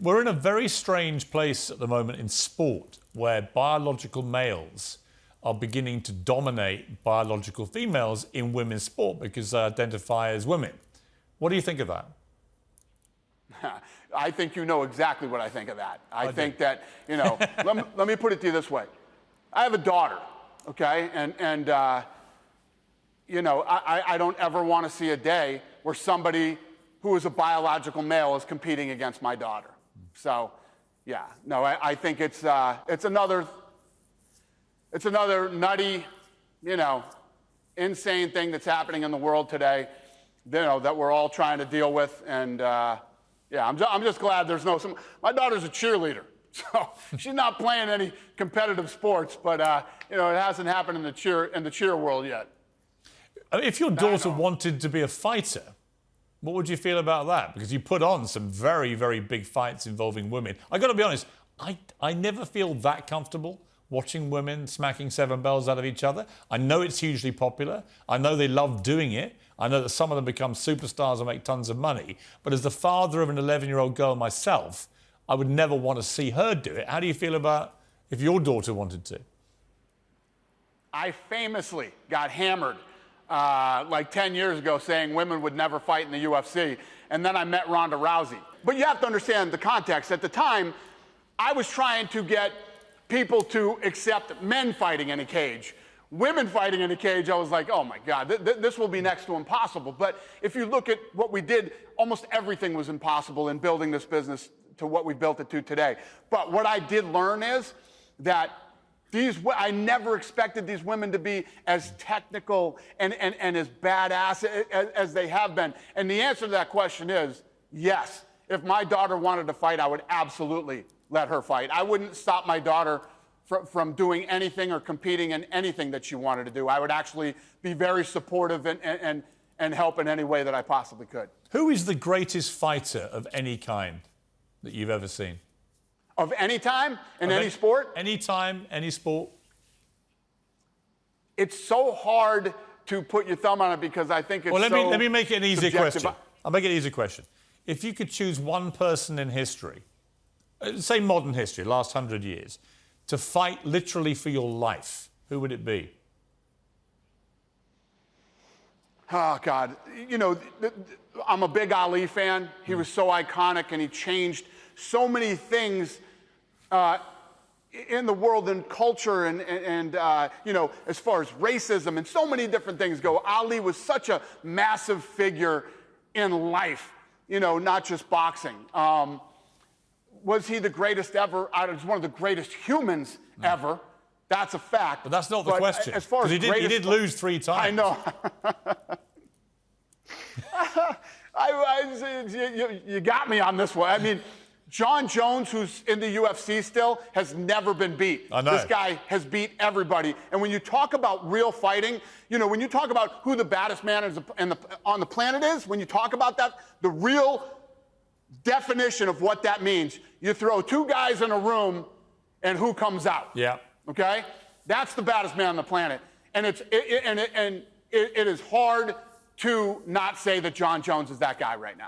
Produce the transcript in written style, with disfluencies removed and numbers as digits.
We're in a very strange place at the moment in sport where biological males are beginning to dominate biological females in women's sport because they identify as women. What do you think of that? I think you know exactly what I think of that. I think that, let me put it to you this way. I have a daughter, okay? I don't ever want to see a day where somebody who is a biological male is competing against my daughter. So, yeah, no, I think it's another nutty, insane thing that's happening in the world today, that we're all trying to deal with. And yeah, I'm just glad there's my daughter's a cheerleader, so she's not playing any competitive sports, but it hasn't happened in the cheer world yet. If your daughter wanted to be a fighter, what would you feel about that? Because you put on some very, very big fights involving women. I got to be honest, I never feel that comfortable watching women smacking seven bells out of each other. I know it's hugely popular. I know they love doing it. I know that some of them become superstars and make tons of money. But as the father of an 11-year-old girl myself, I would never want to see her do it. How do you feel about if your daughter wanted to? I famously got hammered like 10 years ago saying women would never fight in the UFC. And then I met Ronda Rousey. But you have to understand the context. At the time, I was trying to get people to accept men fighting in a cage. Women fighting in a cage, I was like, oh my God, this will be next to impossible. But if you look at what we did, almost everything was impossible in building this business to what we built it to today. But what I did learn is that I never expected these women to be as technical and as badass as they have been. And the answer to that question is yes. If my daughter wanted to fight, I would absolutely let her fight. I wouldn't stop my daughter from doing anything or competing in anything that she wanted to do. I would actually be very supportive and help in any way that I possibly could. Who is the greatest fighter of any kind that you've ever seen? Of any time, in any sport? Any time, any sport. It's so hard to put your thumb on it because I think it's let me make it an easier subjective. question. I'll make it an easier question. If you could choose one person in history, say modern history, last 100 years, to fight literally for your life, who would it be? Oh, God. I'm a big Ali fan. He was so iconic, and he changed so many things in the world and culture and as far as racism and so many different things go. Ali was such a massive figure in life, not just boxing. Was he the greatest ever? He's one of the greatest humans ever. That's a fact. But that's not the question. As far as he did lose 3 times. I know. You got me on this one. I mean, John Jones, who's in the UFC still, has never been beat. I know. This guy has beat everybody. And when you talk about real fighting, when you talk about who the baddest man on the planet is, when you talk about that, the real definition of what that means, you throw 2 guys in a room and who comes out? Yeah. Okay? That's the baddest man on the planet. And it is hard to not say that John Jones is that guy right now.